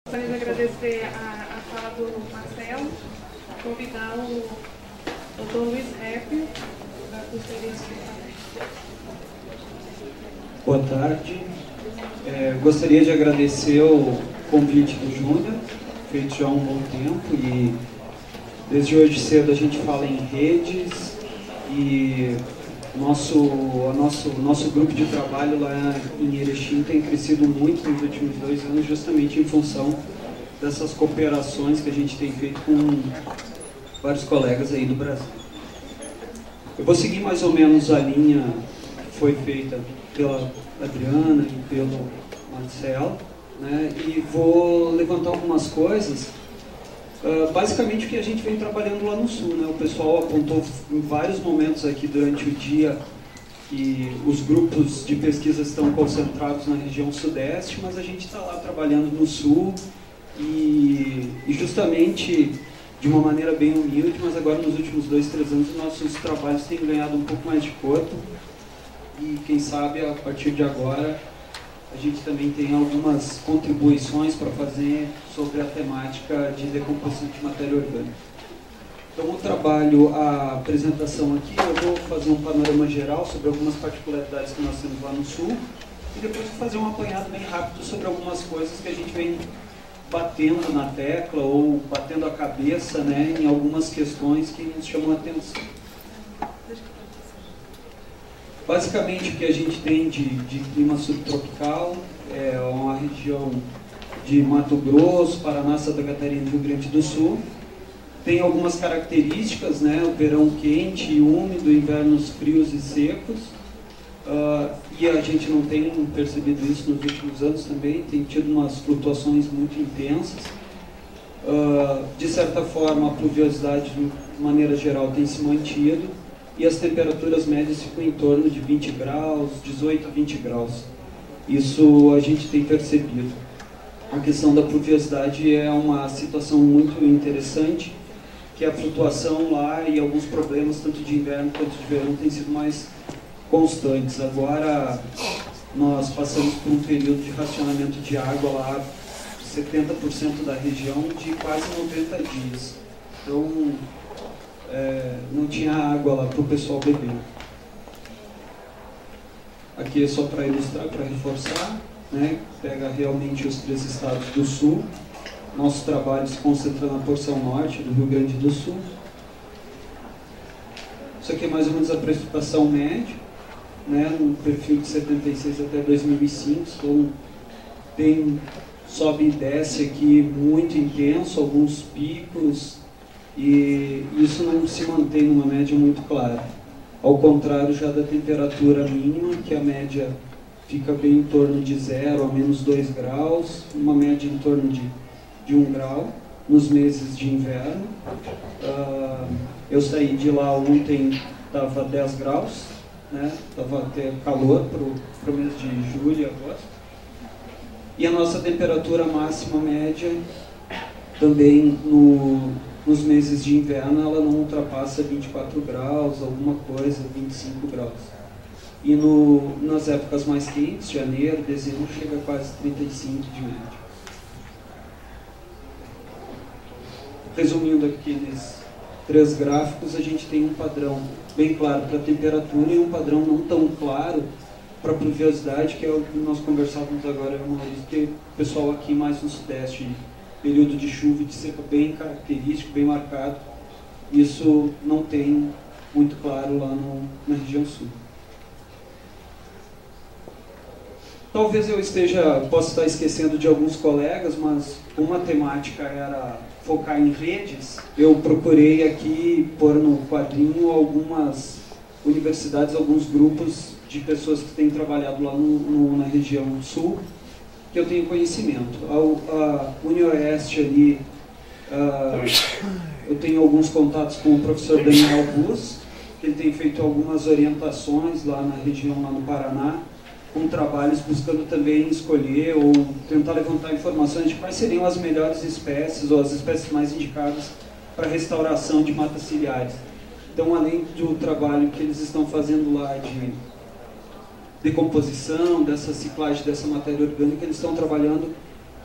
Gostaria de agradecer a fala do Marcelo, convidar o Dr. Luiz Repp da Conselheria Hospitalar. Boa tarde. Gostaria de agradecer o convite do Júnior, feito já há um bom tempo, e desde hoje cedo a gente fala em redes e nosso grupo de trabalho lá em Erechim tem crescido muito nos últimos 2 anos, justamente em função dessas cooperações que a gente tem feito com vários colegas aí do Brasil. Eu vou seguir mais ou menos a linha que foi feita pela Adriana e pelo Marcelo, né, e vou levantar algumas coisas. Basicamente o que a gente vem trabalhando lá no Sul, né? O pessoal apontou em vários momentos aqui durante o dia que os grupos de pesquisa estão concentrados na região Sudeste, mas a gente está lá trabalhando no Sul e justamente de uma maneira bem humilde, mas agora nos últimos 2, 3 anos os nossos trabalhos têm ganhado um pouco mais de corpo e quem sabe a partir de agora a gente também tem algumas contribuições para fazer sobre a temática de decomposição de matéria orgânica. Então, o trabalho, a apresentação aqui, eu vou fazer um panorama geral sobre algumas particularidades que nós temos lá no Sul e depois vou fazer um apanhado bem rápido sobre algumas coisas que a gente vem batendo na tecla ou batendo a cabeça, né, em algumas questões que nos chamam a atenção. Basicamente, o que a gente tem de clima subtropical é uma região de Mato Grosso, Paraná, Santa Catarina e Rio Grande do Sul. Tem algumas características, né? O verão quente e úmido, invernos frios e secos. E a gente não tem percebido isso nos últimos anos também, tem tido umas flutuações muito intensas. De certa forma, a pluviosidade, de maneira geral, tem se mantido. E as temperaturas médias ficam em torno de 20 graus, 18 a 20 graus. Isso a gente tem percebido. A questão da pluviosidade é uma situação muito interessante, que a flutuação lá e alguns problemas, tanto de inverno quanto de verão, têm sido mais constantes. Agora, nós passamos por um período de racionamento de água lá, 70% da região, de quase 90 dias. Então, não tinha água lá para o pessoal beber. Aqui é só para ilustrar, para reforçar, né? Pega realmente os 3 estados do Sul. Nosso trabalho se concentra na porção norte do Rio Grande do Sul. Isso aqui é mais ou menos a precipitação média, né? No perfil de 76 até 2005. Então, tem sobe e desce aqui muito intenso, alguns picos, e isso não se mantém numa média muito clara. Ao contrário já da temperatura mínima, que a média fica bem em torno de 0 a menos 2 graus, uma média em torno de 1 grau nos meses de inverno. Eu saí de lá ontem, estava 10 graus, né? Estava até calor para o mês de julho e agosto. E a nossa temperatura máxima média também nos meses de inverno ela não ultrapassa 24 graus, alguma coisa, 25 graus. E nas épocas mais quentes, janeiro, dezembro, chega a quase 35 de média. Resumindo aqui nesses 3 gráficos, a gente tem um padrão bem claro para a temperatura e um padrão não tão claro para a pluviosidade, que é o que nós conversávamos agora, Maurício, que o pessoal aqui mais no Sudeste, período de chuva e de seca bem característico, bem marcado. Isso não tem muito claro lá na região sul. Talvez eu possa estar esquecendo de alguns colegas, mas como a temática era focar em redes, eu procurei aqui pôr no quadrinho algumas universidades, alguns grupos de pessoas que têm trabalhado lá na região sul, que eu tenho conhecimento. A UniOeste ali, eu tenho alguns contatos com o professor Daniel Bus, que ele tem feito algumas orientações lá na região, lá no Paraná, com trabalhos buscando também escolher ou tentar levantar informações de quais seriam as melhores espécies ou as espécies mais indicadas para restauração de matas ciliares. Então, além do trabalho que eles estão fazendo lá de decomposição, dessa ciclagem dessa matéria orgânica, eles estão trabalhando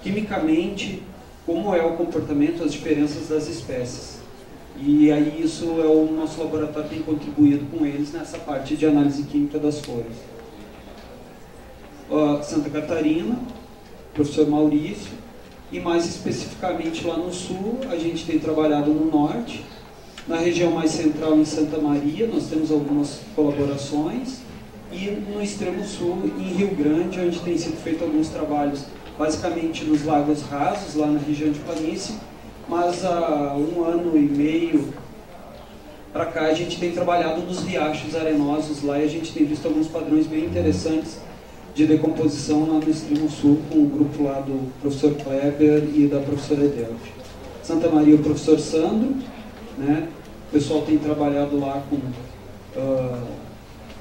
quimicamente, como é o comportamento, as diferenças das espécies. E aí isso é o nosso laboratório tem contribuído com eles nessa parte de análise química das folhas. Santa Catarina, professor Maurício, e mais especificamente lá no sul, a gente tem trabalhado no norte, na região mais central em Santa Maria, nós temos algumas colaborações, e no extremo sul, em Rio Grande, onde tem sido feito alguns trabalhos, basicamente nos lagos rasos, lá na região de planície, mas há 1 ano e meio para cá a gente tem trabalhado nos riachos arenosos lá e a gente tem visto alguns padrões bem interessantes de decomposição lá no extremo sul, com o grupo lá do professor Kleber e da professora Edelde. Santa Maria, o professor Sandro, né? O pessoal tem trabalhado lá com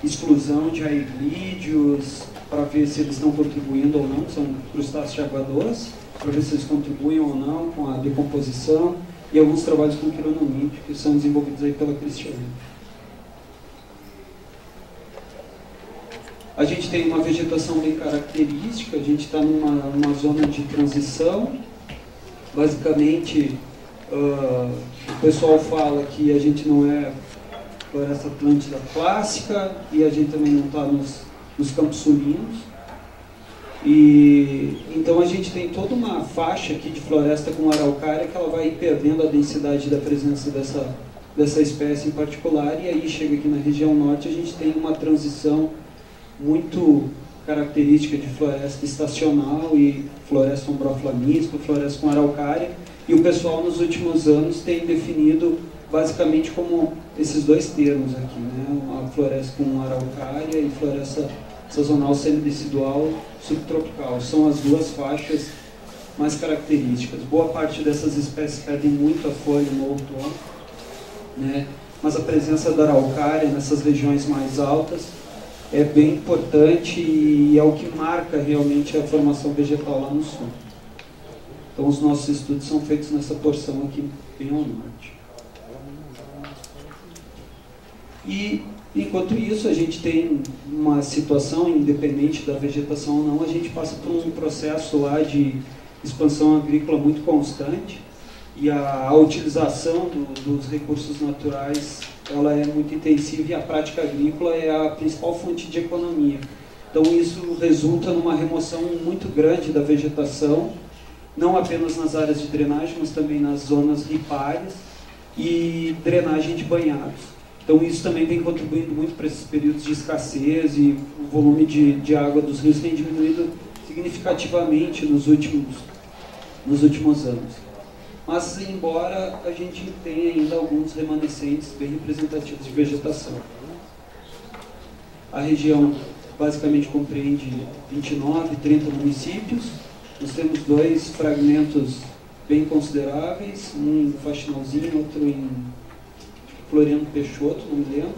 exclusão de aeglídeos, para ver se eles estão contribuindo ou não, que são crustáceos de água doce, para ver se eles contribuem ou não com a decomposição, e alguns trabalhos com quironomídeo, que são desenvolvidos aí pela Cristiane. A gente tem uma vegetação bem característica, a gente está numa zona de transição. Basicamente, o pessoal fala que a gente não é floresta atlântida clássica e a gente também não está nos campos sulinos. E então a gente tem toda uma faixa aqui de floresta com araucária que ela vai perdendo a densidade da presença dessa espécie em particular, e aí chega aqui na região norte a gente tem uma transição muito característica de floresta estacional e floresta ombroflamística, floresta com araucária, e o pessoal nos últimos anos tem definido basicamente como esses dois termos aqui, né? Uma floresta com araucária e floresta sazonal semidecidual subtropical. São as duas faixas mais características. Boa parte dessas espécies perdem muita folha no outono, né? Mas a presença da araucária nessas regiões mais altas é bem importante e é o que marca realmente a formação vegetal lá no sul. Então os nossos estudos são feitos nessa porção aqui bem ao norte. E enquanto isso a gente tem uma situação, independente da vegetação ou não, a gente passa por um processo lá de expansão agrícola muito constante, e a utilização dos recursos naturais ela é muito intensiva, e a prática agrícola é a principal fonte de economia. Então isso resulta numa remoção muito grande da vegetação, não apenas nas áreas de drenagem, mas também nas zonas ripárias e drenagem de banhados. Então isso também vem contribuindo muito para esses períodos de escassez, e o volume de água dos rios tem diminuído significativamente nos últimos anos. Mas, embora a gente tenha ainda alguns remanescentes bem representativos de vegetação. A região basicamente compreende 29, 30 municípios. Nós temos 2 fragmentos bem consideráveis, um em Faxinalzinho, outro em Floriano Peixoto, não me lembro.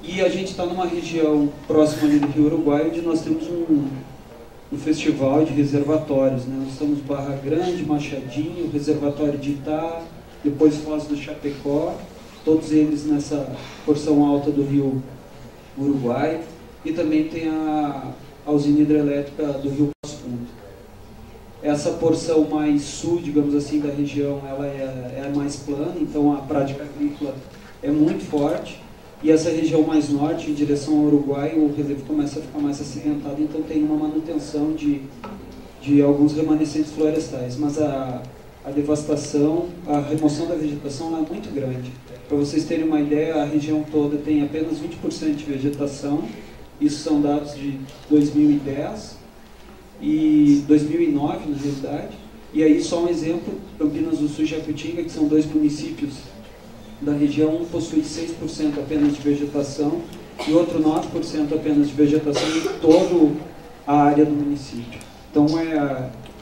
E a gente está numa região próxima ali do Rio Uruguai, onde nós temos um festival de reservatórios, né? Nós estamos Barra Grande, Machadinho, Reservatório de Itá, depois Foz do Chapecó, todos eles nessa porção alta do Rio Uruguai, e também tem a usina hidrelétrica do Rio Passo Fundo. Essa porção mais sul, digamos assim, da região, ela é mais plana, então a prática agrícola é muito forte. E essa região mais norte, em direção ao Uruguai, o relevo começa a ficar mais acidentado, então tem uma manutenção de alguns remanescentes florestais. Mas a devastação, a remoção da vegetação é muito grande. Para vocês terem uma ideia, a região toda tem apenas 20% de vegetação. Isso são dados de 2010 e 2009, na realidade. E aí, só um exemplo, Campinas do Sul e Jacutinga, que são 2 municípios da região, um possui 6% apenas de vegetação e outro 9% apenas de vegetação em toda a área do município. Então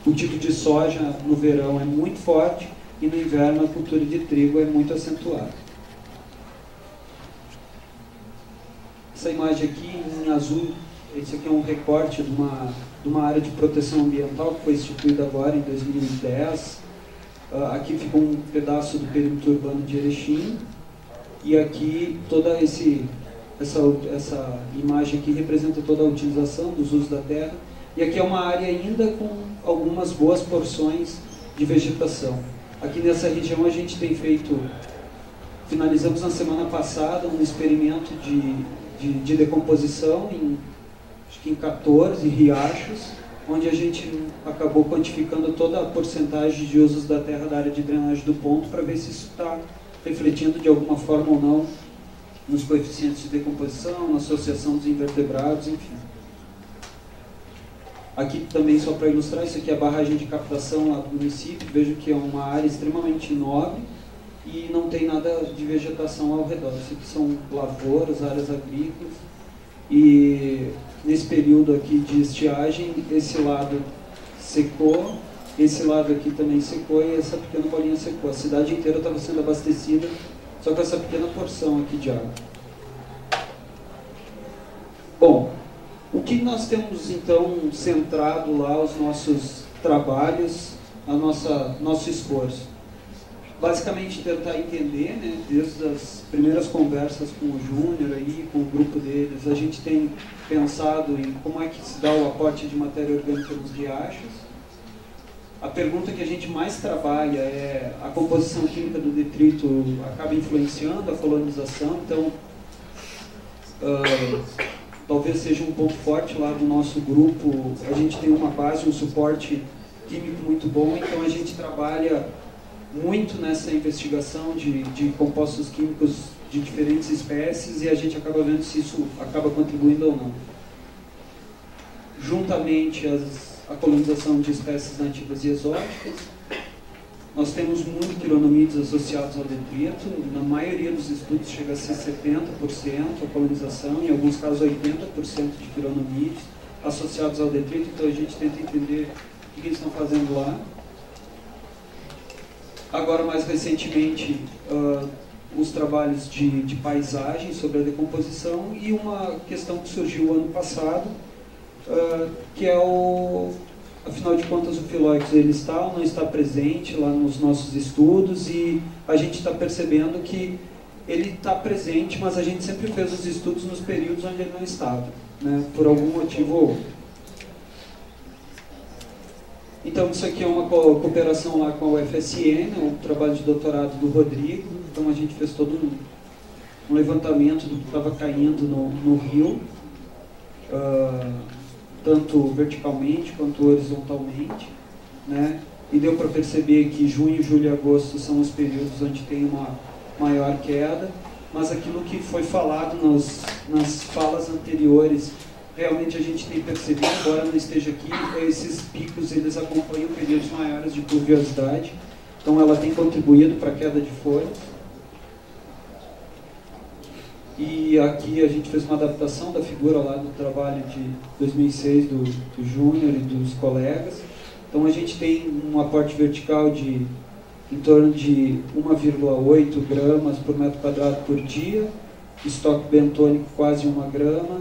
o tipo de soja no verão é muito forte e no inverno a cultura de trigo é muito acentuada. Essa imagem aqui em azul, esse aqui é um recorte de uma área de proteção ambiental que foi instituída agora em 2010. Aqui fica um pedaço do perímetro urbano de Erechim, e aqui toda essa imagem aqui representa toda a utilização dos usos da terra, E aqui é uma área ainda com algumas boas porções de vegetação. Aqui nessa região a gente tem feito, finalizamos na semana passada um experimento de decomposição acho que em 14 riachos, onde a gente acabou quantificando toda a porcentagem de usos da terra da área de drenagem do ponto para ver se isso está refletindo de alguma forma ou não nos coeficientes de decomposição, na associação dos invertebrados, enfim. Aqui também, só para ilustrar, isso aqui é a barragem de captação lá do município. Vejo que é uma área extremamente nobre e não tem nada de vegetação ao redor. Isso aqui são lavouras, áreas agrícolas. E nesse período aqui de estiagem, esse lado secou, esse lado aqui também secou e essa pequena bolinha secou. A cidade inteira estava sendo abastecida só com essa pequena porção aqui de água. Bom, o que nós temos então centrado lá os nossos trabalhos, nosso esforço? Basicamente tentar entender, né, desde as primeiras conversas com o Júnior aí, com o grupo deles, a gente tem pensado em como é que se dá o aporte de matéria orgânica nos riachos. A pergunta que a gente mais trabalha é a composição química do detrito acaba influenciando a colonização, então talvez seja um ponto forte lá do nosso grupo. A gente tem uma base, um suporte químico muito bom, então a gente trabalha muito nessa investigação de compostos químicos de diferentes espécies e a gente acaba vendo se isso acaba contribuindo ou não. Juntamente a colonização de espécies nativas e exóticas, nós temos muito quironomídeos associados ao detrito. Na maioria dos estudos chega a ser 70% a colonização, em alguns casos 80% de quironomídeos associados ao detrito, então a gente tenta entender o que eles estão fazendo lá. Agora, mais recentemente, os trabalhos de paisagem sobre a decomposição e uma questão que surgiu ano passado, que é afinal de contas, o Phylloxera ele está ou não está presente lá nos nossos estudos, e a gente está percebendo que ele está presente, mas a gente sempre fez os estudos nos períodos onde ele não estava, né, por algum motivo ou outro. Então, isso aqui é uma cooperação lá com a UFSM, o trabalho de doutorado do Rodrigo. Então, a gente fez todo um levantamento do que estava caindo no rio, tanto verticalmente quanto horizontalmente, né? E deu para perceber que junho, julho e agosto são os períodos onde tem uma maior queda, mas aquilo que foi falado nas falas anteriores, realmente a gente tem percebido, embora não esteja aqui, esses picos eles acompanham períodos maiores de pluviosidade, então ela tem contribuído para a queda de folhas. E aqui a gente fez uma adaptação da figura lá do trabalho de 2006 do Júnior e dos colegas. Então a gente tem um aporte vertical de em torno de 1,8 gramas por metro quadrado por dia, estoque bentônico quase 1 grama,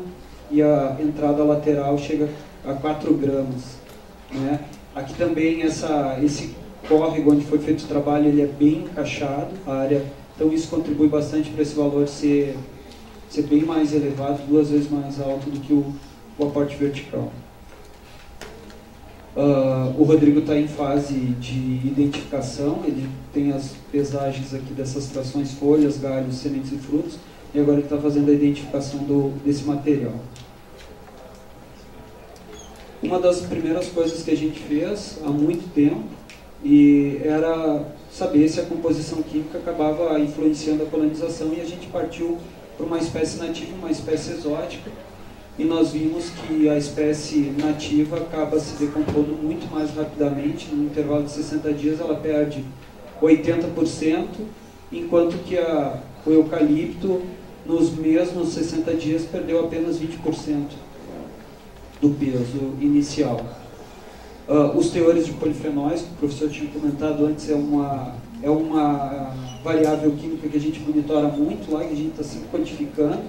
e a entrada lateral chega a 4 gramas. Né? Aqui também esse córrego onde foi feito o trabalho, ele é bem encaixado, a área, então isso contribui bastante para esse valor ser bem mais elevado, 2 vezes mais alto do que o aporte vertical. O Rodrigo está em fase de identificação, ele tem as pesagens aqui dessas trações, folhas, galhos, sementes e frutos, e agora ele está fazendo a identificação desse material. Uma das primeiras coisas que a gente fez há muito tempo era saber se a composição química acabava influenciando a colonização, e a gente partiu para uma espécie nativa e uma espécie exótica, e nós vimos que a espécie nativa acaba se decompondo muito mais rapidamente. No intervalo de 60 dias ela perde 80%, enquanto que o eucalipto nos mesmos 60 dias perdeu apenas 20% do peso inicial. Os teores de polifenóis, que o professor tinha comentado antes, é uma variável química que a gente monitora muito lá, que a gente está sempre quantificando,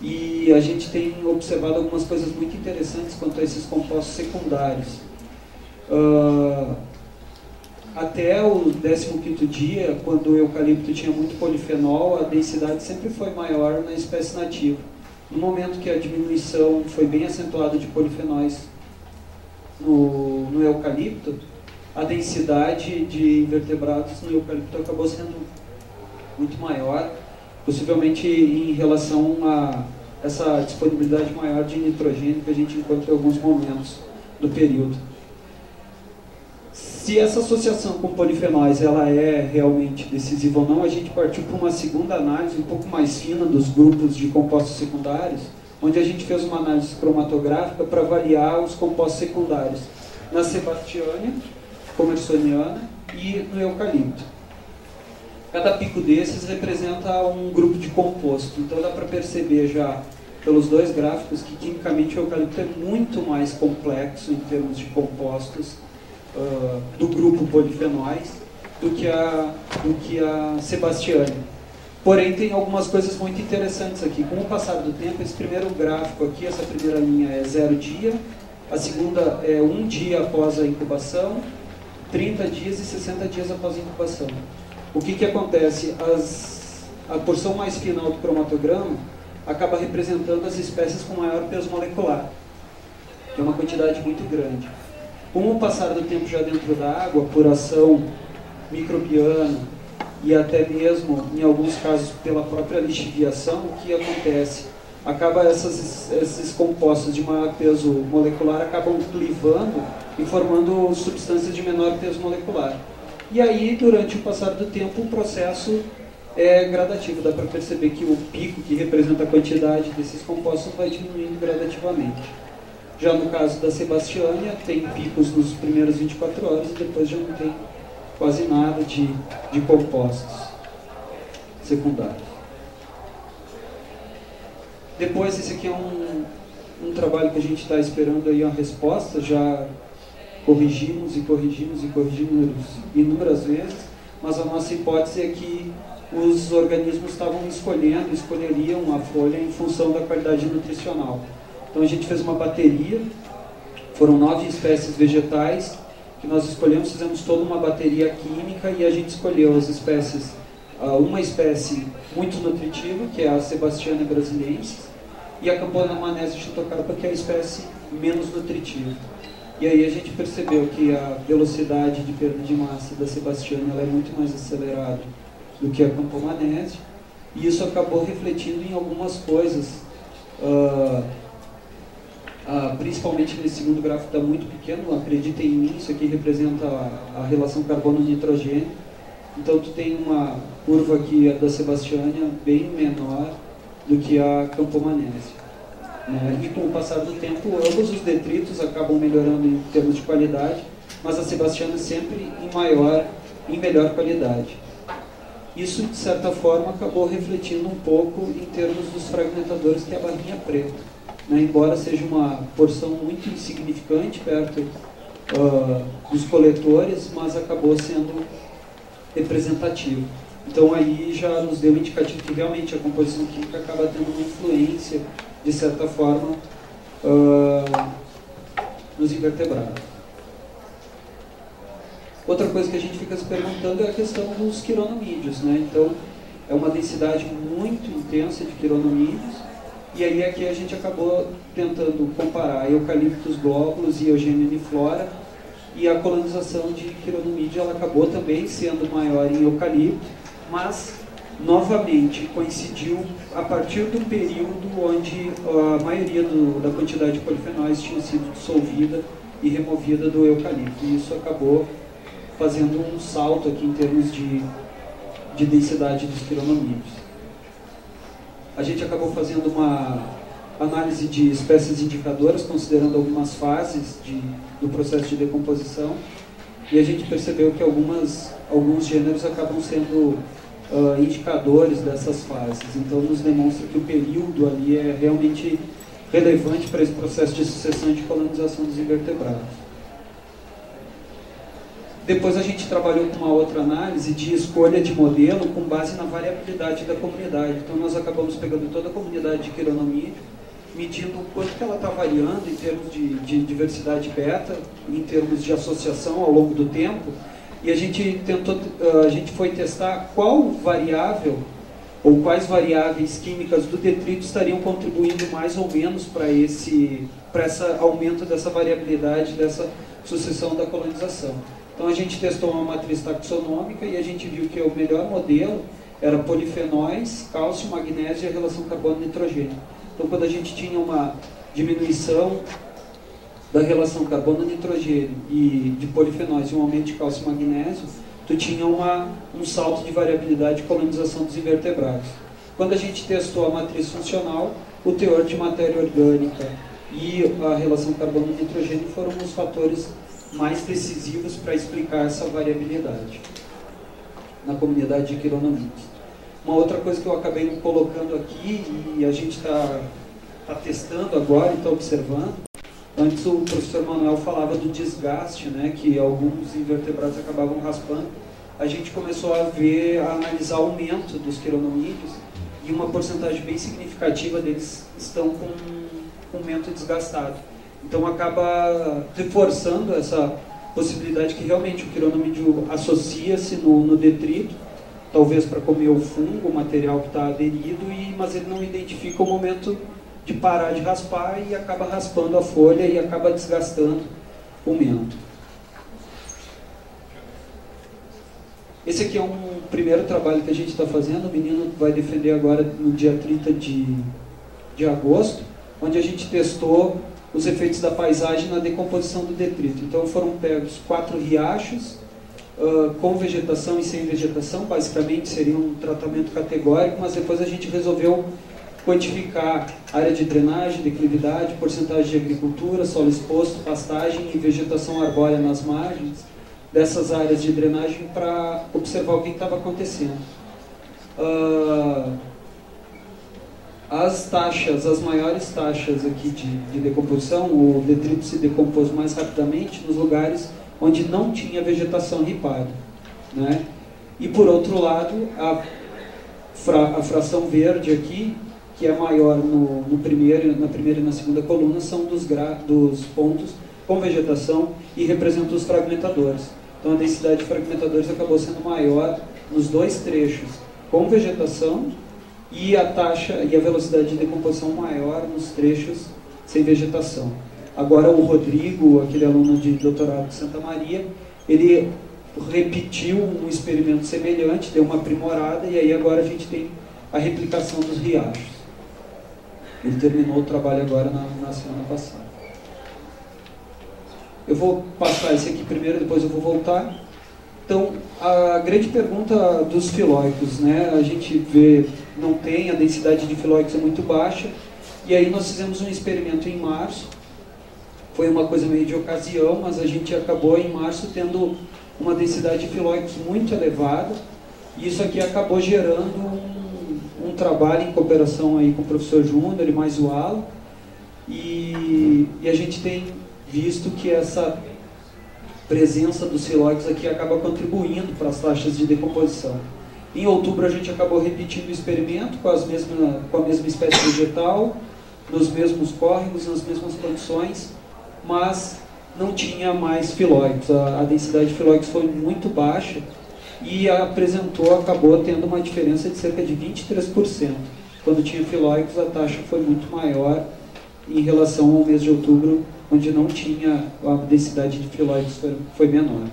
e a gente tem observado algumas coisas muito interessantes quanto a esses compostos secundários. Até o 15º dia, quando o eucalipto tinha muito polifenol, a densidade sempre foi maior na espécie nativa. No momento que a diminuição foi bem acentuada de polifenóis no eucalipto, a densidade de invertebrados no eucalipto acabou sendo muito maior, possivelmente em relação a essa disponibilidade maior de nitrogênio que a gente encontra em alguns momentos do período. Se essa associação com polifenóis ela é realmente decisiva ou não, a gente partiu para uma segunda análise um pouco mais fina dos grupos de compostos secundários, onde a gente fez uma análise cromatográfica para avaliar os compostos secundários na sebastiânia, commersoniana e no eucalipto. Cada pico desses representa um grupo de composto, então dá para perceber já pelos dois gráficos que quimicamente o eucalipto é muito mais complexo em termos de compostos do grupo polifenóis do que a sebastiânia. Porém, tem algumas coisas muito interessantes aqui. Com o passar do tempo, esse primeiro gráfico aqui, essa primeira linha é 0 dia, a segunda é 1 dia após a incubação, 30 dias e 60 dias após a incubação. O que acontece? A porção mais final do cromatograma acaba representando as espécies com maior peso molecular, que é uma quantidade muito grande. Com o passar do tempo já dentro da água, por ação microbiana e até mesmo, em alguns casos, pela própria lixiviação, o que acontece? Acaba esses compostos de maior peso molecular acabam clivando e formando substâncias de menor peso molecular. E aí, durante o passar do tempo, o processo é gradativo. Dá para perceber que o pico que representa a quantidade desses compostos vai diminuindo gradativamente. Já no caso da sebastiânia, tem picos nos primeiros 24 horas e depois já não tem quase nada de compostos secundários. Depois, esse aqui é um trabalho que a gente está esperando aí a resposta, já corrigimos inúmeras vezes, mas a nossa hipótese é que os organismos escolheriam a folha em função da qualidade nutricional. Então a gente fez uma bateria, foram 9 espécies vegetais que nós escolhemos, fizemos toda uma bateria química e a gente escolheu as espécies, uma espécie muito nutritiva, que é a Sebastiania brasiliensis, e a Campomanésia xitocarpa, que é a espécie menos nutritiva. E aí a gente percebeu que a velocidade de perda de massa da Sebastiania ela é muito mais acelerada do que a Campomanésia, e isso acabou refletindo em algumas coisas, principalmente nesse segundo gráfico está muito pequeno, acreditem em mim, isso aqui representa a relação carbono-nitrogênio. Então tu tem uma curva aqui da Sebastiania bem menor do que a Campomanésia. E com o passar do tempo, ambos os detritos acabam melhorando em termos de qualidade, mas a Sebastiana sempre em melhor qualidade. Isso, de certa forma, acabou refletindo um pouco em termos dos fragmentadores, que é a barrinha preta. Embora seja uma porção muito insignificante perto dos coletores, mas acabou sendo representativo. Então aí já nos deu um indicativo que realmente a composição química acaba tendo uma influência, de certa forma, nos invertebrados. Outra coisa que a gente fica se perguntando é a questão dos quironomídeos. Então, é uma densidade muito intensa de quironomídeos, e aí aqui a gente acabou tentando comparar eucaliptus glóbulos e Eugenia uniflora, e a colonização de quironomídeo ela acabou também sendo maior em eucalipto, mas novamente coincidiu a partir do período onde a maioria da quantidade de polifenóis tinha sido dissolvida e removida do eucalipto, e isso acabou fazendo um salto aqui em termos de densidade dos quironomídeos. A gente acabou fazendo uma análise de espécies indicadoras, considerando algumas fases do processo de decomposição, e a gente percebeu que alguns gêneros acabam sendo indicadores dessas fases. Então nos demonstra que o período ali é realmente relevante para esse processo de sucessão e de colonização dos invertebrados. Depois a gente trabalhou com uma outra análise de escolha de modelo com base na variabilidade da comunidade. Então nós acabamos pegando toda a comunidade de quironomídeo, medindo o quanto que ela está variando em termos de diversidade beta, em termos de associação ao longo do tempo, e a gente foi testar qual variável ou quais variáveis químicas do detrito estariam contribuindo mais ou menos para esse aumento dessa variabilidade, dessa sucessão da colonização. Então a gente testou uma matriz taxonômica e a gente viu que o melhor modelo era polifenóis, cálcio, magnésio e a relação carbono-nitrogênio. Então quando a gente tinha uma diminuição da relação carbono-nitrogênio e de polifenóis e um aumento de cálcio e magnésio, tu tinha um salto de variabilidade de colonização dos invertebrados. Quando a gente testou a matriz funcional, o teor de matéria orgânica e a relação carbono-nitrogênio foram os fatores mais decisivos para explicar essa variabilidade na comunidade de quironomídeos. Uma outra coisa que eu acabei colocando aqui, e a gente está testando agora e está observando, antes o professor Manuel falava do desgaste, né, que alguns invertebrados acabavam raspando. A gente começou a analisar o aumento dos quironomídeos, e uma porcentagem bem significativa deles estão com um mento desgastado. Então acaba reforçando essa possibilidade que realmente o quironomídeo associa-se no detrito, talvez para comer o fungo, o material que está aderido, mas ele não identifica o momento de parar de raspar e acaba raspando a folha e acaba desgastando o mento. Esse aqui é um primeiro trabalho que a gente está fazendo, o menino vai defender agora no dia 30 de agosto, onde a gente testou os efeitos da paisagem na decomposição do detrito. Então foram pegos 4 riachos, com vegetação e sem vegetação, basicamente seria um tratamento categórico, mas depois a gente resolveu quantificar área de drenagem, declividade, porcentagem de agricultura, solo exposto, pastagem e vegetação arbórea nas margens dessas áreas de drenagem para observar o que estava acontecendo. As maiores taxas aqui de decomposição, o detrito se decompôs mais rapidamente nos lugares onde não tinha vegetação ripada, né? E por outro lado, a fração verde aqui, que é maior na primeira e na segunda coluna, são dos pontos com vegetação e representa os fragmentadores. Então a densidade de fragmentadores acabou sendo maior nos dois trechos com vegetação e a taxa e a velocidade de decomposição maior nos trechos sem vegetação. Agora o Rodrigo, aquele aluno de doutorado de Santa Maria, ele repetiu um experimento semelhante, deu uma aprimorada, e aí agora a gente tem a replicação dos riachos. Ele terminou o trabalho agora na semana passada. Eu vou passar esse aqui primeiro, depois eu vou voltar. Então, a grande pergunta dos filóicos, né? A gente vê, não tem, a densidade de filóicos é muito baixa, e aí nós fizemos um experimento em março. Foi uma coisa meio de ocasião, mas a gente acabou em março tendo uma densidade de filóicos muito elevada, e isso aqui acabou gerando um trabalho em cooperação aí com o professor Júnior e mais o Alan, e a gente tem visto que essa presença dos filóicos aqui acaba contribuindo para as taxas de decomposição. Em outubro a gente acabou repetindo o experimento com a mesma espécie vegetal, nos mesmos córregos, nas mesmas condições, mas não tinha mais filóicos. A densidade de filóicos foi muito baixa e acabou tendo uma diferença de cerca de 23%. Quando tinha filóicos, a taxa foi muito maior em relação ao mês de outubro, onde não tinha, a densidade de filóicos foi menor.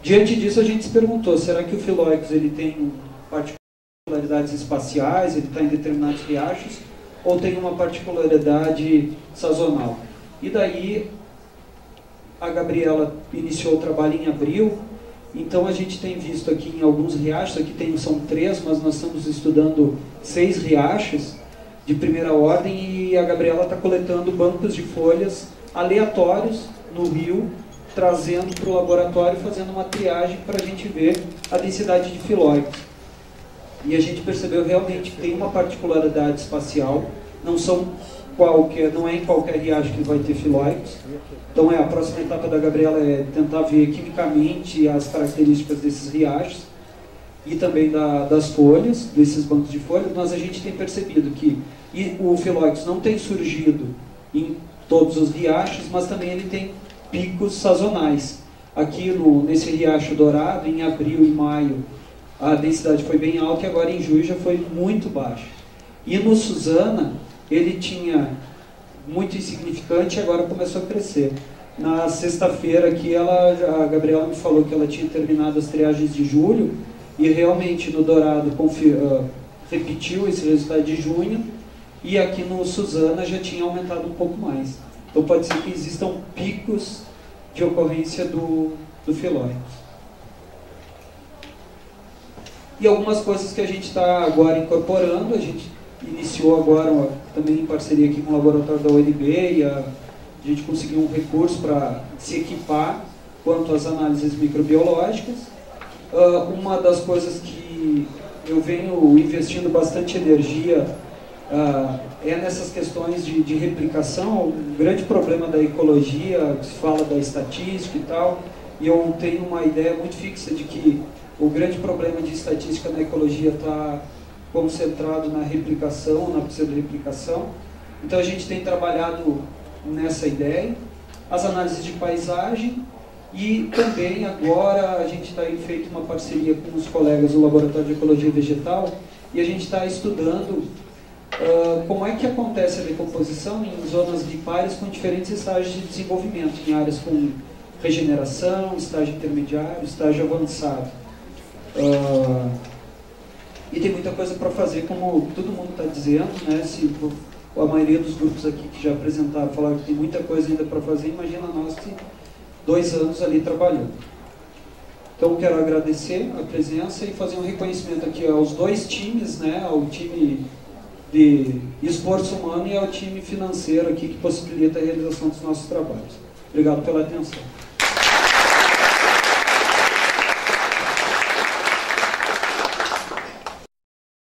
Diante disso, a gente se perguntou, será que o filóicos ele tem particularidades espaciais, ele está em determinados riachos, ou tem uma particularidade sazonal? E daí, a Gabriela iniciou o trabalho em abril, então a gente tem visto aqui em alguns riachos, aqui são 3, mas nós estamos estudando 6 riachos de primeira ordem, e a Gabriela está coletando bancos de folhas aleatórios no rio, trazendo para o laboratório, fazendo uma triagem para a gente ver a densidade de filóicos. E a gente percebeu realmente que tem uma particularidade espacial, não é em qualquer riacho que vai ter filóicos. Então a próxima etapa da Gabriela é tentar ver quimicamente as características desses riachos e também das folhas, desses bancos de folhas. Mas a gente tem percebido que o filóicos não tem surgido em todos os riachos, mas também ele tem picos sazonais. Aqui nesse riacho dourado, em abril e maio, a densidade foi bem alta e agora em julho já foi muito baixa. E no Suzana, ele tinha muito insignificante e agora começou a crescer. Na sexta-feira aqui, a Gabriela me falou que ela tinha terminado as triagens de julho e realmente no Dourado repetiu esse resultado de junho e aqui no Suzana já tinha aumentado um pouco mais. Então pode ser que existam picos de ocorrência do filório. E algumas coisas que a gente está agora incorporando, a gente iniciou agora também em parceria aqui com o laboratório da UNB e a gente conseguiu um recurso para se equipar quanto às análises microbiológicas. Uma das coisas que eu venho investindo bastante energia é nessas questões de replicação. O grande problema da ecologia, se fala da estatística e tal, e eu tenho uma ideia muito fixa de que o grande problema de estatística na ecologia está concentrado na replicação, na pseudo-replicação. Então a gente tem trabalhado nessa ideia, as análises de paisagem e também agora a gente está feito uma parceria com os colegas do Laboratório de Ecologia Vegetal e a gente está estudando como é que acontece a decomposição em zonas lipárias com diferentes estágios de desenvolvimento, em áreas com regeneração, estágio intermediário, estágio avançado. E tem muita coisa para fazer, como todo mundo está dizendo, né? Se a maioria dos grupos aqui que já apresentaram falaram que tem muita coisa ainda para fazer, imagina nós que 2 anos ali trabalhando. Então quero agradecer a presença e fazer um reconhecimento aqui aos 2 times, né? Ao time de esforço humano e ao time financeiro aqui que possibilita a realização dos nossos trabalhos. Obrigado pela atenção.